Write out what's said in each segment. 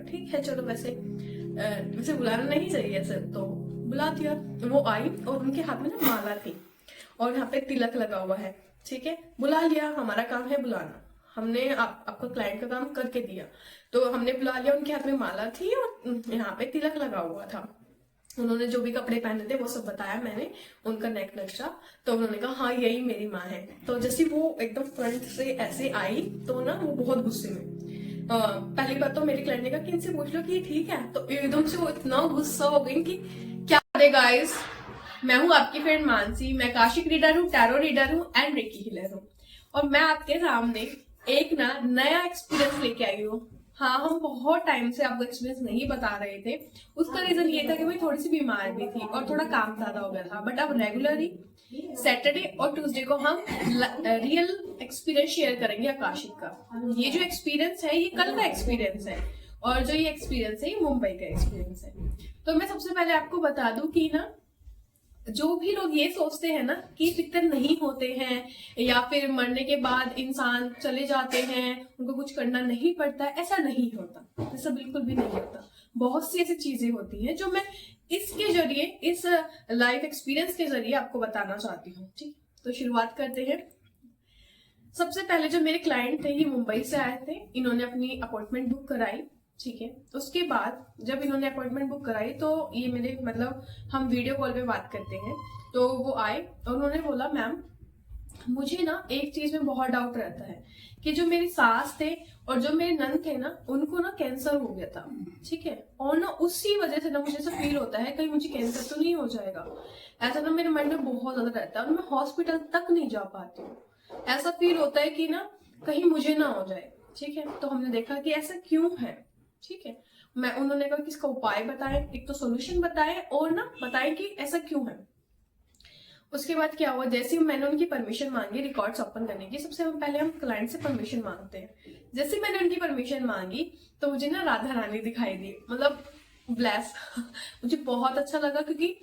ठीक है चलो, वैसे वैसे बुलाना नहीं चाहिए ऐसे, तो बुला दिया। वो आई और उनके हाथ में ना माला थी और यहाँ पे तिलक लगा हुआ है, ठीक है। बुला लिया, हमारा काम है बुलाना, हमने आपका क्लाइंट का काम करके दिया, तो हमने बुला लिया। उनके हाथ में माला थी और यहाँ पे तिलक लगा हुआ था। उन्होंने जो भी कपड़े पहने थे वो सब बताया मैंने, उनका नेक नक्शा। तो उन्होंने कहा हाँ यही मेरी माँ है। तो जैसे वो एकदम फ्रंट से ऐसे आई तो ना वो बहुत गुस्से में, पहली बात तो मेरे क्लाइंट ने कहा कि इनसे पूछ लो कि ये ठीक है। तो एकदम से वो इतना गुस्सा हो गई कि क्या करे गाइस, मैं हूँ आपकी फ्रेंड मानसी, मैं काशिक रीडर हूँ, टैरो रीडर हूँ एंड रेकी हीलर हूँ, और मैं आपके सामने एक ना नया एक्सपीरियंस लेके आई हूँ। हाँ, हम बहुत टाइम से आपको एक्सपीरियंस नहीं बता रहे थे। उसका रीजन ये था कि मैं थोड़ी सी बीमार भी थी और थोड़ा काम ज्यादा हो गया था। बट अब रेगुलरली सैटरडे और ट्यूसडे को हम रियल एक्सपीरियंस शेयर करेंगे आकाशिक का। ये जो एक्सपीरियंस है ये कल का एक्सपीरियंस है, और जो ये एक्सपीरियंस है ये मुंबई का एक्सपीरियंस है। तो मैं सबसे पहले आपको बता दूं कि ना, जो भी लोग ये सोचते हैं ना कि पितर नहीं होते हैं या फिर मरने के बाद इंसान चले जाते हैं, उनको कुछ करना नहीं पड़ता है, ऐसा नहीं होता, ऐसा बिल्कुल भी नहीं होता। बहुत सी ऐसी चीजें होती हैं जो मैं इसके जरिए, इस लाइफ एक्सपीरियंस के जरिए आपको बताना चाहती हूँ। ठीक, तो शुरुआत करते हैं। सबसे पहले जो मेरे क्लाइंट थे ये मुंबई से आए थे, इन्होंने अपनी अपॉइंटमेंट बुक कराई, ठीक है। उसके बाद जब इन्होंने अपॉइंटमेंट बुक कराई तो ये मेरे मतलब हम वीडियो कॉल पे बात करते हैं, तो वो आए और उन्होंने बोला मैम मुझे ना एक चीज में बहुत डाउट रहता है कि जो मेरी सास थे और जो मेरे नंद थे ना उनको ना कैंसर हो गया था, ठीक है। और ना उसी वजह से ना मुझे ऐसा फील होता है कहीं मुझे कैंसर तो नहीं हो जाएगा, ऐसा ना मेरे मन में बहुत ज्यादा रहता है और मैं हॉस्पिटल तक नहीं जा पाती हूँ। ऐसा फील होता है कि ना कहीं मुझे ना हो जाए, ठीक है। तो हमने देखा कि ऐसा क्यों है, ठीक है। उन्होंने कहा कि इसका उपाय बताएं, एक तो सोल्यूशन बताएं और ना बताएं कि ऐसा क्यों है। उसके बाद क्या हुआ, जैसे ही मैंने उनकी परमिशन मांगी रिकॉर्ड्स ओपन करने की, सबसे पहले हम क्लाइंट से परमिशन मांगते हैं। जैसे मैंने उनकी परमिशन मांगी तो मुझे ना राधा रानी दिखाई दी, मतलब ब्लेस मुझे बहुत अच्छा लगा क्योंकि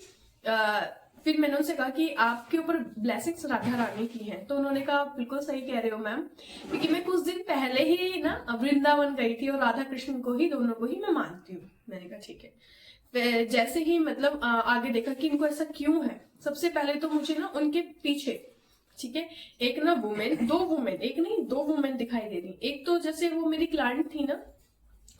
फिर मैंने उनसे कहा कि आपके ऊपर ब्लेसिंग्स राधा रानी की हैं। तो उन्होंने कहा बिल्कुल सही कह रहे हो मैम, क्योंकि मैं कुछ दिन पहले ही ना वृंदावन गई थी और राधा कृष्ण को ही, दोनों को ही मैं मानती हूँ। मैंने कहा ठीक है। जैसे ही मतलब आगे देखा कि इनको ऐसा क्यों है, सबसे पहले तो मुझे ना उनके पीछे, ठीक है, एक ना वुमेन, दो वुमेन, एक नहीं दो वुमेन दिखाई दे रही। एक तो जैसे वो मेरी क्लाइंट थी ना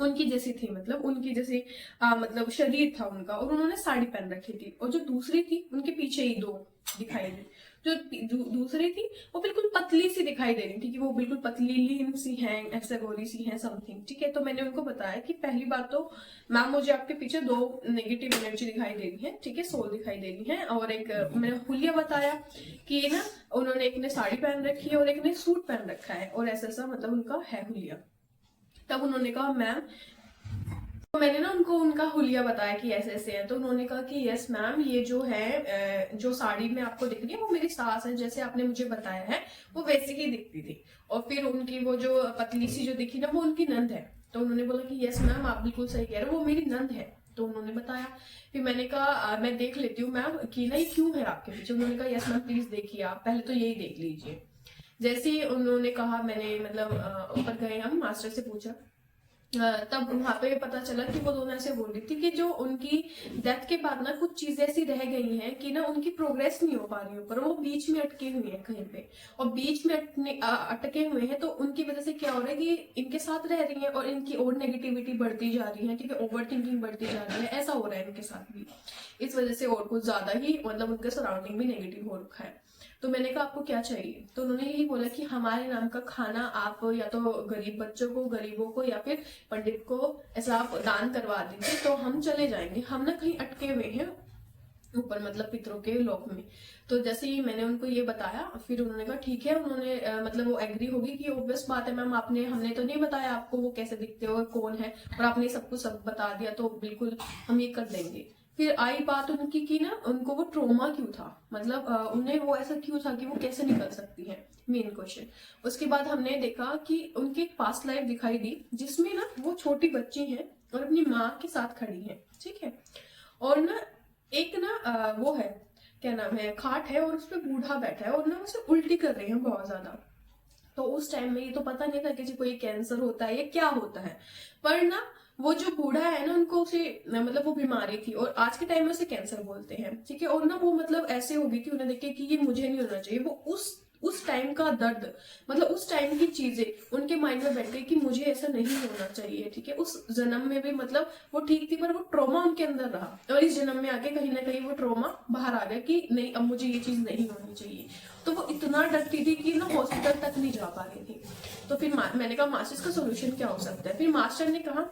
उनकी जैसी थी, मतलब उनकी जैसे मतलब शरीर था उनका, और उन्होंने साड़ी पहन रखी थी। और जो दूसरी थी उनके पीछे ही दो दिखाई दी, जो दूसरी थी वो बिल्कुल पतली सी दिखाई दे रही थी कि वो बिल्कुल पतली लीन सी हैं, ऐसे गोरी सी हैं समथिंग, ठीक है। तो मैंने उनको बताया कि पहली बात तो मैम मुझे आपके पीछे दो नेगेटिव एनर्जी दिखाई दे रही है, ठीक है, सोल दिखाई दे रही है। और एक मैंने हुलिया बताया कि ना उन्होंने एक ने साड़ी पहन रखी है और एक ने सूट पहन रखा है और ऐसा ऐसा मतलब उनका है हुलिया। तब उन्होंने कहा मैम, तो मैंने ना उनको उनका हुलिया बताया कि ऐसे ऐसे है। तो उन्होंने कहा कि यस मैम, ये जो है जो साड़ी में आपको दिख रही है वो मेरी सास है, जैसे आपने मुझे बताया है वो वैसी ही दिखती थी। और फिर उनकी वो जो पतली सी जो दिखी ना वो उनकी नंद है। तो उन्होंने बोला कि यस मैम आप बिल्कुल सही कह रहे हो, वो मेरी नंद है। तो उन्होंने बताया। फिर मैंने कहा मैं देख लेती हूँ मैम कि ना ये क्यों है आपके पीछे। उन्होंने कहा यस मैम प्लीज देखिए, आप पहले तो यही देख लीजिए। जैसे ही उन्होंने कहा, मैंने मतलब ऊपर गए, हम मास्टर से पूछा, तब वहां पे पता चला कि वो दोनों ऐसे बोल रही थी कि जो उनकी डेथ के बाद ना कुछ चीजें ऐसी रह गई हैं कि ना उनकी प्रोग्रेस नहीं हो पा रही ऊपर, वो बीच में अटके हुए हैं कहीं पे। और बीच में अटके हुए हैं तो उनकी वजह से क्या हो रहा है कि इनके साथ रह रही है और इनकी और नेगेटिविटी बढ़ती जा रही है, ठीक है, ओवर थिंकिंग बढ़ती जा रही है, ऐसा हो रहा है इनके साथ भी। इस वजह से और कुछ ज्यादा ही मतलब उनके सराउंडिंग भी नेगेटिव हो रखा है। तो मैंने कहा आपको क्या चाहिए। तो उन्होंने यही बोला कि हमारे नाम का खाना आप या तो गरीब बच्चों को, गरीबों को, या फिर पंडित को ऐसा आप दान करवा दीजिए तो हम चले जाएंगे, हम ना कहीं अटके हुए हैं ऊपर, मतलब पितरों के लोक में। तो जैसे ही मैंने उनको ये बताया फिर उन्होंने कहा ठीक है। उन्होंने मतलब वो एग्री होगी कि ऑब्वियस बात है मैम, आपने, हमने तो नहीं बताया आपको वो कैसे दिखते हो और कौन है, और आपने सब कुछ सब बता दिया तो बिल्कुल हम ये कर देंगे। फिर आई बात उनकी कि ना उनको वो ट्रोमा क्यों था, मतलब उन्हें वो ऐसा क्यों था कि वो कैसे निकल सकती है, मेन क्वेश्चन। उसके बाद हमने देखा कि उनकी एक पास्ट लाइफ दिखाई दी जिसमें ना वो छोटी बच्ची है और अपनी माँ के साथ खड़ी है, ठीक है। और ना एक ना वो है, क्या नाम है, खाट है और उस पर बूढ़ा बैठा है और ना उसे उल्टी कर रहे हैं बहुत ज्यादा। तो उस टाइम में ये तो पता नहीं था कि जी कोई कैंसर होता है या क्या होता है, पर ना वो जो बूढ़ा है ना, उनको उसे मतलब वो बीमारी थी और आज के टाइम में उसे कैंसर बोलते हैं, ठीक है। और ना वो मतलब ऐसे हो गई थी, उन्हें देखे कि ये मुझे नहीं होना चाहिए। वो उस टाइम का दर्द, मतलब उस टाइम की चीजें उनके माइंड में बैठ गई कि मुझे ऐसा नहीं होना चाहिए, ठीक है। उस जन्म में भी मतलब वो ठीक थी, पर वो ट्रॉमा उनके अंदर रहा और इस जन्म में आके कहीं ना कहीं वो ट्रॉमा बाहर आ गया कि नहीं, अब मुझे ये चीज नहीं होनी चाहिए। तो वो इतना डरती थी कि ना हॉस्पिटल तक नहीं जा पा रही थी। तो फिर मैंने कहा मास्टर इसका सोल्यूशन क्या हो सकता है। फिर मास्टर ने कहा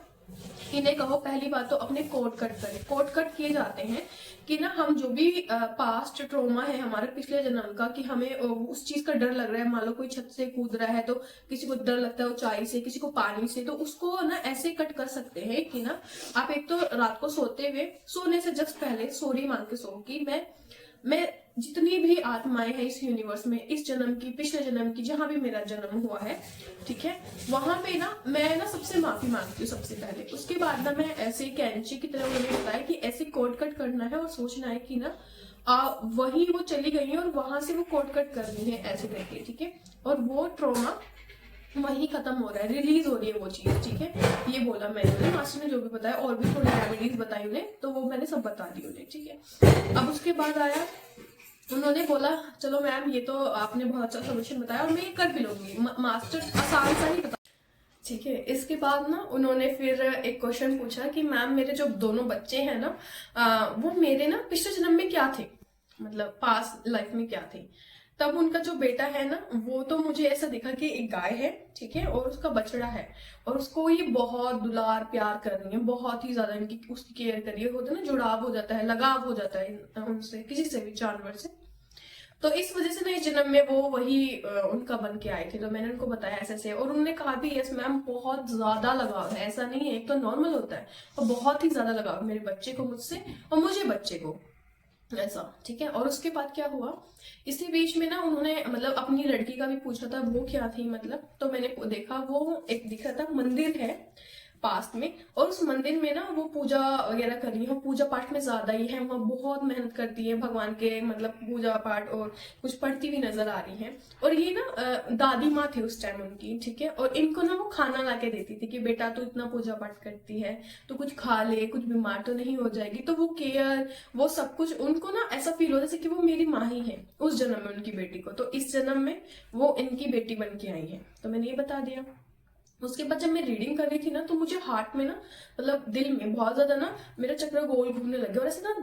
इन्हें कहो पहली बात तो अपने कोट कट करें। कोट कट किए जाते हैं कि ना हम जो भी पास्ट ट्रोमा है हमारे पिछले जन्म का, कि हमें उस चीज का डर लग रहा है, मान लो कोई छत से कूद रहा है तो किसी को डर लगता है ऊंचाई से, किसी को पानी से, तो उसको ना ऐसे कट कर सकते हैं कि ना आप एक तो रात को सोते हुए, सोने से जस्ट पहले सॉरी मांग के सो कि मैं जितनी भी आत्माएं हैं इस यूनिवर्स में, इस जन्म की, पिछले जन्म की, जहां भी मेरा जन्म हुआ है, ठीक है, वहां पे ना मैं ना सबसे माफी मांगती हूँ सबसे पहले। उसके बाद ना मैं ऐसे कैंची की तरह उन्होंने बताया कि ऐसे कोट कट करना है और सोचना है कि ना वही वो चली गई है और वहां से वो कोट कट करनी है ऐसे करके, ठीक है। और वो ट्रॉमा वही खत्म हो रहा है, रिलीज हो रही है वो चीज, ठीक है। ये बोला मैंने, मास्टर ने जो भी बताया और भी थोड़ी रेमेडीज बताई उन्हें, तो वो मैंने सब बता दी उन्हें, ठीक है। अब उसके बाद आया, उन्होंने बोला चलो मैम ये तो आपने बहुत अच्छा सोल्यूशन बताया और मैं ये कर भी लूंगी, मास्टर आसान सा ही बता, ठीक है। इसके बाद ना उन्होंने फिर एक क्वेश्चन पूछा कि मैम मेरे जो दोनों बच्चे हैं ना, वो मेरे ना पिछले जन्म में क्या थे, मतलब पास्ट लाइफ में क्या थे। तब उनका जो बेटा है ना, वो तो मुझे ऐसा दिखा कि एक गाय है, ठीक है, और उसका बछड़ा है और उसको ये बहुत दुलार प्यार कर रही है, बहुत ही ज्यादा इनकी उसकी केयर करिए, होता है ना जुड़ाव हो जाता है, लगाव हो जाता है उनसे, किसी से भी जानवर से। तो इस वजह से ना इस जन्म में वो वही उनका बन के आए थे। तो मैंने उनको बताया ऐसे ऐसे, और उन्होंने कहा भी यस मैम बहुत ज्यादा लगाव है, ऐसा नहीं है, एक तो नॉर्मल होता है और बहुत ही ज्यादा लगाव मेरे बच्चे को मुझसे और मुझे बच्चे को, ऐसा, ठीक है। और उसके बाद क्या हुआ, इसी बीच में ना उन्होंने मतलब अपनी लड़की का भी पूछा था वो क्या थी, मतलब तो मैंने देखा वो एक दिख रहा था मंदिर है पास में, और उस मंदिर में ना वो पूजा वगैरह कर रही है, पूजा पाठ में ज्यादा ही है, वहाँ बहुत मेहनत करती है भगवान के, मतलब पूजा पाठ और कुछ पढ़ती हुई नजर आ रही है। और ये ना दादी माँ थी उस टाइम उनकी, ठीक है। और इनको ना वो खाना ला के देती थी कि बेटा तू इतना पूजा पाठ करती है तो कुछ खा ले, कुछ बीमार तो नहीं हो जाएगी। तो वो केयर, वो सब कुछ उनको ना ऐसा फील होता जैसे कि वो मेरी माँ ही है उस जन्म में उनकी बेटी को, तो इस जन्म में वो इनकी बेटी बन के आई है। तो मैंने ये बता दिया। उसके बाद जब मैं रीडिंग कर रही थी ना, तो मुझे हार्ट में ना, मतलब दिल में बहुत ज्यादा ना मेरा चक्र गोल घूमने लग गया और ऐसे ना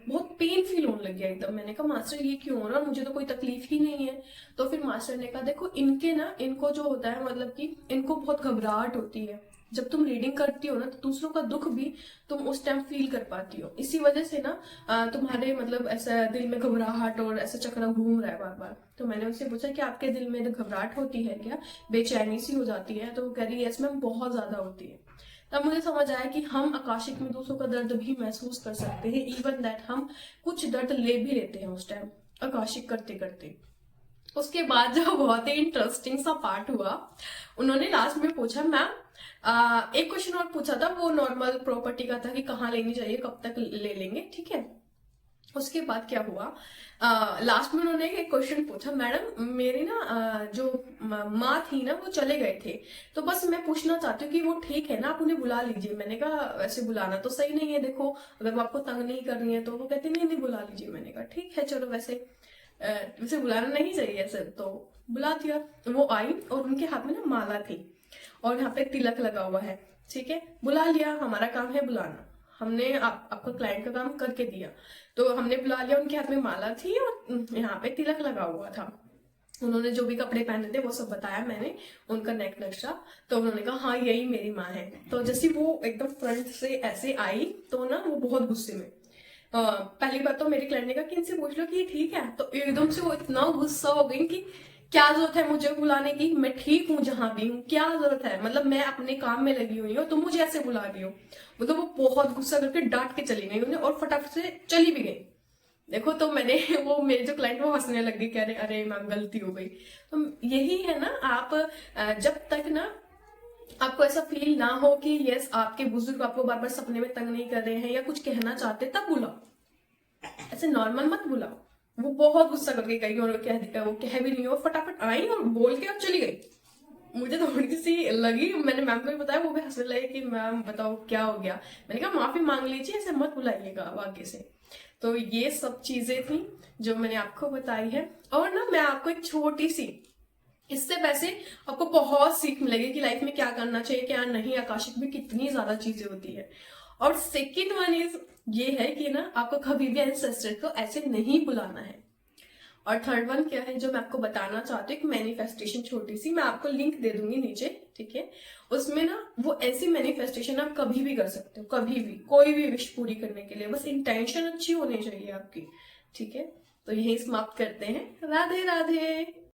बहुत पेन फील होने लग गया एकदम। मैंने कहा मास्टर ये क्यों हो रहा है, मुझे तो कोई तकलीफ ही नहीं है। तो फिर मास्टर ने कहा देखो इनके ना, इनको जो होता है मतलब कि इनको बहुत घबराहट होती है, जब तुम रीडिंग करती हो ना तो दूसरों का दुख भी तुम उस टाइम फील कर पाती हो, इसी वजह से ना तुम्हारे मतलब ऐसा दिल में घबराहट और ऐसा चक्र घूम रहा है बार बार। तो मैंने उससे पूछा कि आपके दिल में घबराहट होती है क्या, बेचैनी सी हो जाती है, तो वो कह रही है यस मैम बहुत ज्यादा होती है। तब मुझे समझ आया कि हम आकाशिक में दूसरों का दर्द भी महसूस कर सकते हैं, इवन दैट हम कुछ दर्द ले भी लेते हैं उस टाइम आकाशिक करते करते। उसके बाद जो बहुत ही इंटरेस्टिंग सा पार्ट हुआ, उन्होंने लास्ट में पूछा मैम एक क्वेश्चन और पूछा था, वो नॉर्मल प्रॉपर्टी का था कि कहाँ लेनी चाहिए, कब तक ले लेंगे, ठीक है। उसके बाद क्या हुआ, लास्ट में उन्होंने एक क्वेश्चन पूछा मैडम मेरी ना जो माँ थी ना वो चले गए थे, तो बस मैं पूछना चाहती हूँ कि वो ठीक है ना, आप उन्हें बुला लीजिए। मैंने कहा वैसे बुलाना तो सही नहीं है, देखो अगर वो आपको तंग नहीं कर रही है तो। वो कहती नहीं नहीं बुला लीजिए। मैंने कहा ठीक है चलो, वैसे बुलाना नहीं चाहिए सर, तो बुला दिया। वो आई और उनके हाथ में ना माला थी और यहाँ पे तिलक लगा हुआ है, ठीक है। बुला लिया, हमारा काम है बुलाना, हमने आपका क्लाइंट का काम करके दिया। तो हमने बुला लिया, उनके हाथ में माला थी और यहाँ पे तिलक लगा हुआ था। उन्होंने जो भी कपड़े पहने थे वो सब बताया मैंने, उनका नेक नक्शा। तो उन्होंने कहा हाँ यही मेरी माँ है। तो जैसे वो एकदम फ्रंट से ऐसे आई तो ना वो बहुत गुस्से में, पहली बात तो मेरे क्लाइंट ने कहा कि इनसे पूछ लो कि ये ठीक है। तो एकदम से वो इतना गुस्सा हो गई कि क्या जरूरत है मुझे बुलाने की, मैं ठीक हूँ जहां भी हूँ, क्या जरूरत है, मतलब मैं अपने काम में लगी हुई हूँ तो मुझे ऐसे बुला रही हो। मतलब वो बहुत गुस्सा करके डांट के चली गई उन्हें और फटाफट से चली भी गई। देखो तो मैंने वो मेरे जो क्लाइंट वो हंसने लग गई, कह रहे अरे मैम गलती हो गई। तो यही है ना, आप जब तक ना आपको ऐसा फील ना हो कि यस आपके बुजुर्ग आपको बार बार सपने में तंग नहीं कर रहे हैं या कुछ कहना चाहते, तब बुलाओ, ऐसे नॉर्मल मत बुलाओ। वो बहुत गुस्सा करके गई और वो कह भी नहीं, और फटाफट आई और बोल के और चली गई। मुझे थोड़ी सी लगी, मैंने मैम को भी बताया, वो भी हंसने लगे कि मैम बताओ क्या हो गया। मैंने कहा माफी मांग लीजिए, ऐसे मत बुलाइएगा आगे से। तो ये सब चीजें थी जो मैंने आपको बताई है। और ना मैं आपको एक छोटी सी, इससे वैसे आपको बहुत सीख मिलेगी कि लाइफ में क्या करना चाहिए क्या नहीं, आकाशिक भी कितनी ज्यादा चीजें होती है। और सेकेंड वन इज ये है कि ना आपको कभी भी एंसेस्टर को ऐसे नहीं बुलाना है। और थर्ड वन क्या है जो मैं आपको बताना चाहती हूँ, एक मैनिफेस्टेशन छोटी सी, मैं आपको लिंक दे दूंगी नीचे, ठीक है। उसमें ना वो ऐसी मैनिफेस्टेशन आप कभी भी कर सकते हो, कभी भी, कोई भी विश पूरी करने के लिए, बस इंटेंशन अच्छी होनी चाहिए आपकी, ठीक है। तो यही समाप्त करते हैं। राधे राधे।